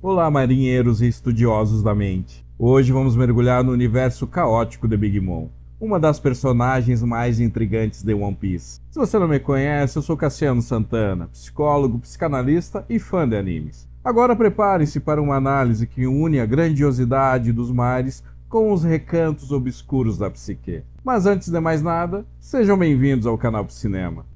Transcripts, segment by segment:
Olá, marinheiros e estudiosos da mente. Hoje vamos mergulhar no universo caótico de Big Mom, uma das personagens mais intrigantes de One Piece. Se você não me conhece, eu sou Cassiano Santana, psicólogo, psicanalista e fã de animes. Agora prepare-se para uma análise que une a grandiosidade dos mares com os recantos obscuros da psique. Mas antes de mais nada, sejam bem-vindos ao canal Cinema.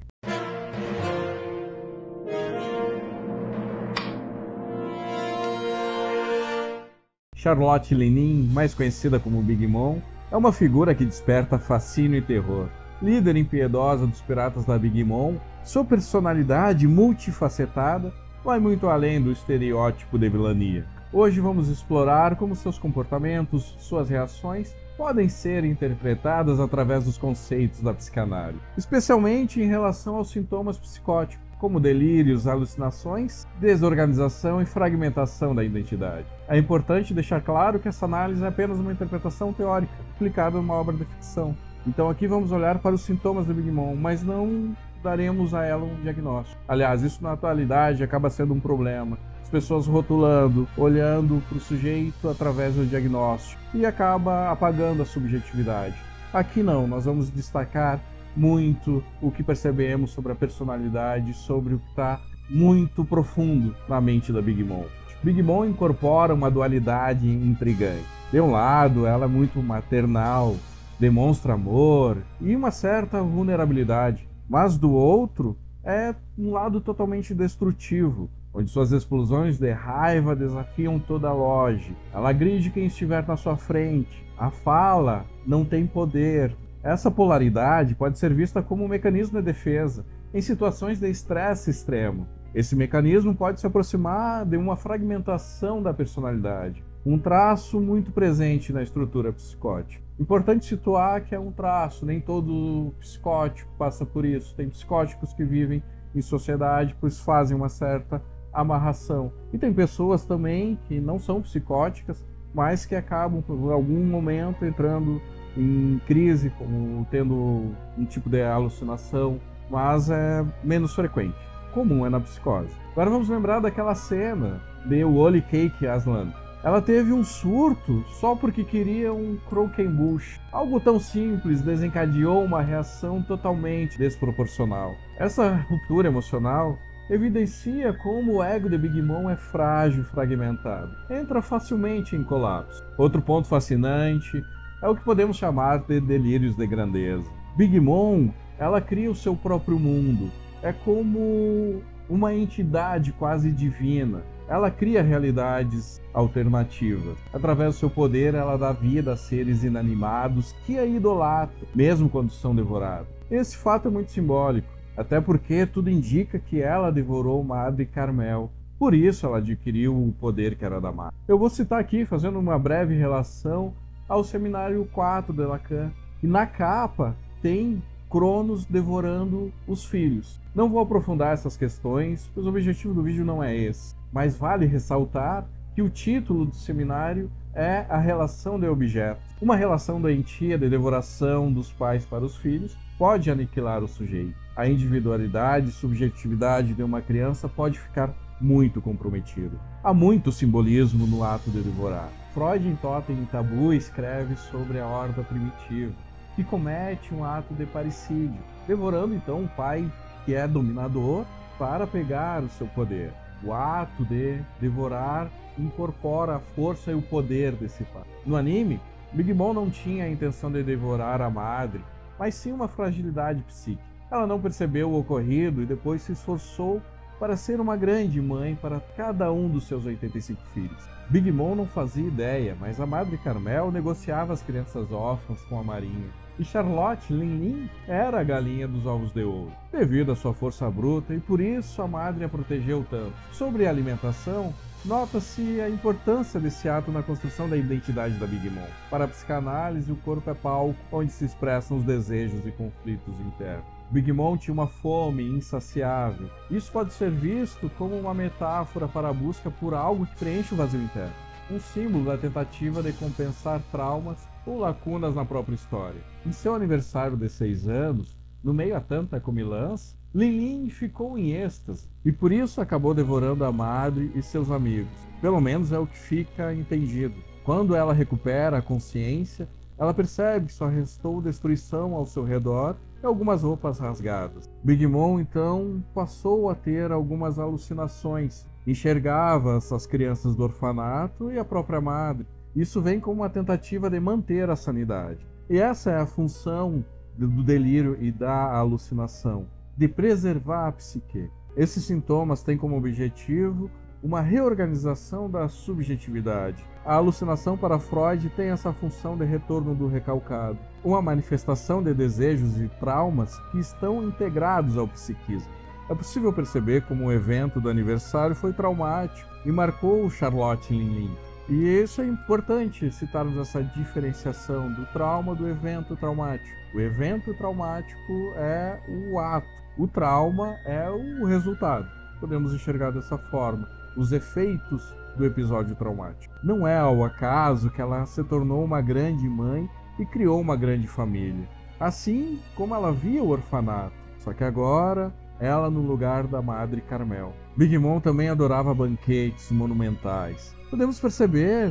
Charlotte Lenin, mais conhecida como Big Mom, é uma figura que desperta fascínio e terror. Líder impiedosa dos piratas da Big Mom, sua personalidade multifacetada vai muito além do estereótipo de vilania. Hoje vamos explorar como seus comportamentos, suas reações, podem ser interpretadas através dos conceitos da psicanálise, especialmente em relação aos sintomas psicóticos, como delírios, alucinações, desorganização e fragmentação da identidade. É importante deixar claro que essa análise é apenas uma interpretação teórica, aplicada numa obra de ficção. Então aqui vamos olhar para os sintomas da Big Mom, mas não daremos a ela um diagnóstico. Aliás, isso na atualidade acaba sendo um problema. As pessoas rotulando, olhando para o sujeito através do diagnóstico e acaba apagando a subjetividade. Aqui não, nós vamos destacar muito o que percebemos sobre a personalidade, sobre o que está muito profundo na mente da Big Mom. Big Mom incorpora uma dualidade intrigante. De um lado, ela é muito maternal, demonstra amor e uma certa vulnerabilidade, mas do outro, é um lado totalmente destrutivo, onde suas explosões de raiva desafiam toda a lógica. Ela agride quem estiver na sua frente. A fala não tem poder. Essa polaridade pode ser vista como um mecanismo de defesa em situações de estresse extremo. Esse mecanismo pode se aproximar de uma fragmentação da personalidade, um traço muito presente na estrutura psicótica. Importante situar que é um traço, nem todo psicótico passa por isso. Tem psicóticos que vivem em sociedade, pois fazem uma certa amarração. E tem pessoas também que não são psicóticas, mas que acabam por algum momento entrando em crise, como tendo um tipo de alucinação, mas é menos frequente. Comum é na psicose. Agora vamos lembrar daquela cena de Wally Cake Aslan. Ela teve um surto só porque queria um croquembouche. Algo tão simples desencadeou uma reação totalmente desproporcional. Essa ruptura emocional evidencia como o ego de Big Mom é frágil e fragmentado. Entra facilmente em colapso. Outro ponto fascinante é o que podemos chamar de delírios de grandeza. Big Mom, ela cria o seu próprio mundo. É como uma entidade quase divina. Ela cria realidades alternativas. Através do seu poder, ela dá vida a seres inanimados que a idolatram, mesmo quando são devorados. Esse fato é muito simbólico, até porque tudo indica que ela devorou Madre Carmel. Por isso ela adquiriu o poder que era da Madre. Eu vou citar aqui, fazendo uma breve relação ao Seminário 4 de Lacan. E na capa tem Cronos devorando os filhos. Não vou aprofundar essas questões, pois o objetivo do vídeo não é esse. Mas vale ressaltar que o título do seminário é a relação de objetos. Uma relação doentia de devoração dos pais para os filhos pode aniquilar o sujeito. A individualidade e subjetividade de uma criança pode ficar muito comprometido. Há muito simbolismo no ato de devorar. Freud, em Totem e Tabu, escreve sobre a horda primitiva, que comete um ato de parricídio, devorando então o pai que é dominador para pegar o seu poder. O ato de devorar incorpora a força e o poder desse pai. No anime, Big Mom não tinha a intenção de devorar a madre, mas sim uma fragilidade psíquica. Ela não percebeu o ocorrido e depois se esforçou para ser uma grande mãe para cada um dos seus 85 filhos. Big Mom não fazia ideia, mas a Madre Carmel negociava as crianças órfãs com a marinha. E Charlotte Lenin era a galinha dos ovos de ouro, devido à sua força bruta, e por isso a madre a protegeu tanto. Sobre a alimentação, nota-se a importância desse ato na construção da identidade da Big Mom. Para a psicanálise, o corpo é palco onde se expressam os desejos e conflitos internos. Big Mom tinha uma fome insaciável. Isso pode ser visto como uma metáfora para a busca por algo que preenche o vazio interno, um símbolo da tentativa de compensar traumas ou lacunas na própria história. Em seu aniversário de 6 anos, no meio a tanta comilança, Lilin ficou em êxtase e por isso acabou devorando a madre e seus amigos. Pelo menos é o que fica entendido. Quando ela recupera a consciência, ela percebe que só restou destruição ao seu redor e algumas roupas rasgadas. Big Mom, então, passou a ter algumas alucinações. Enxergava essas crianças do orfanato e a própria madre. Isso vem como uma tentativa de manter a sanidade. E essa é a função do delírio e da alucinação, de preservar a psique. Esses sintomas têm como objetivo uma reorganização da subjetividade. A alucinação para Freud tem essa função de retorno do recalcado, uma manifestação de desejos e traumas que estão integrados ao psiquismo. É possível perceber como o evento do aniversário foi traumático e marcou Charlotte Linlin. E isso é importante citarmos essa diferenciação do trauma do evento traumático. O evento traumático é o ato, o trauma é o resultado. Podemos enxergar dessa forma os efeitos do episódio traumático. Não é ao acaso que ela se tornou uma grande mãe e criou uma grande família. Assim como ela via o orfanato, só que agora ela no lugar da Madre Carmel. Big Mom também adorava banquetes monumentais. Podemos perceber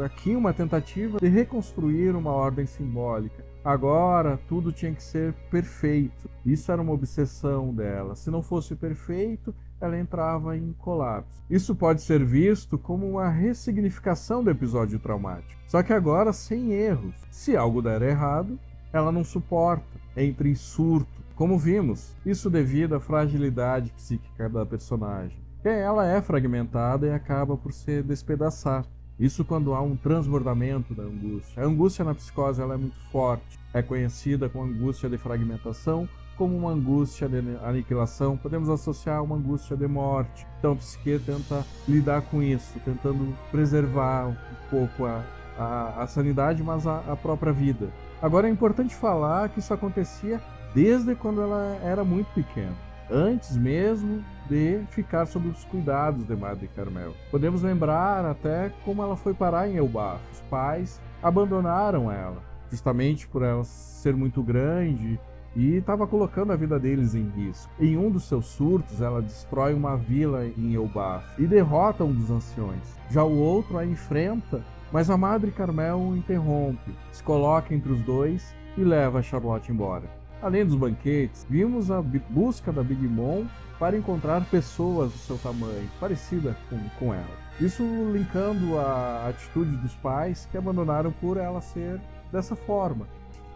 aqui uma tentativa de reconstruir uma ordem simbólica. Agora tudo tinha que ser perfeito. Isso era uma obsessão dela. Se não fosse perfeito, ela entrava em colapso. Isso pode ser visto como uma ressignificação do episódio traumático. Só que agora sem erros. Se algo der errado, ela não suporta, entra em surto. Como vimos, isso devido à fragilidade psíquica da personagem. Ela é fragmentada e acaba por se despedaçar. Isso quando há um transbordamento da angústia. A angústia na psicose ela é muito forte. É conhecida como angústia de fragmentação, como uma angústia de aniquilação. Podemos associar a uma angústia de morte. Então a psique tenta lidar com isso, tentando preservar um pouco a sanidade, mas a própria vida. Agora é importante falar que isso acontecia desde quando ela era muito pequena, antes mesmo de ficar sob os cuidados de Madre Carmel. Podemos lembrar até como ela foi parar em Elbaf. Os pais abandonaram ela, justamente por ela ser muito grande e estava colocando a vida deles em risco. Em um dos seus surtos, ela destrói uma vila em Elbaf e derrota um dos anciões. Já o outro a enfrenta, mas a Madre Carmel o interrompe, se coloca entre os dois e leva a Charlotte embora. Além dos banquetes, vimos a busca da Big Mom para encontrar pessoas do seu tamanho, parecida com ela. Isso linkando a atitude dos pais que abandonaram por ela ser dessa forma.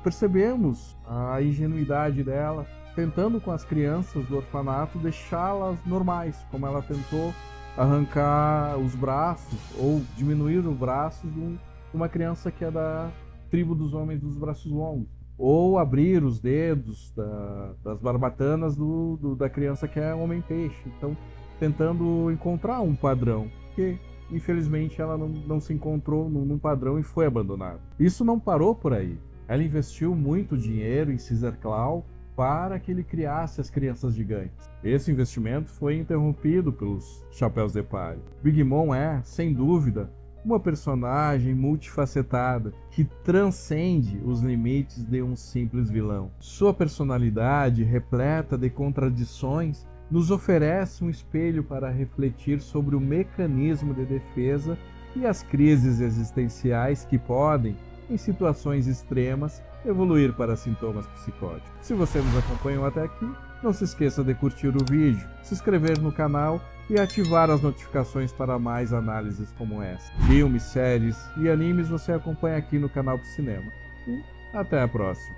Percebemos a ingenuidade dela, tentando com as crianças do orfanato deixá-las normais, como ela tentou arrancar os braços ou diminuir os braços de uma criança que é da tribo dos homens dos braços longos. Ou abrir os dedos das barbatanas da criança que é homem-peixe. Então, tentando encontrar um padrão, que infelizmente ela não se encontrou num padrão e foi abandonada. Isso não parou por aí. Ela investiu muito dinheiro em Caesar Claw para que ele criasse as crianças gigantes. Esse investimento foi interrompido pelos Chapéus de Palha. Big Mom é, sem dúvida, uma personagem multifacetada que transcende os limites de um simples vilão. Sua personalidade, repleta de contradições, nos oferece um espelho para refletir sobre o mecanismo de defesa e as crises existenciais que podem, em situações extremas, evoluir para sintomas psicóticos. Se você nos acompanhou até aqui, não se esqueça de curtir o vídeo, se inscrever no canal e ativar as notificações para mais análises como essa. Filmes, séries e animes você acompanha aqui no canal do Cinema. E até a próxima!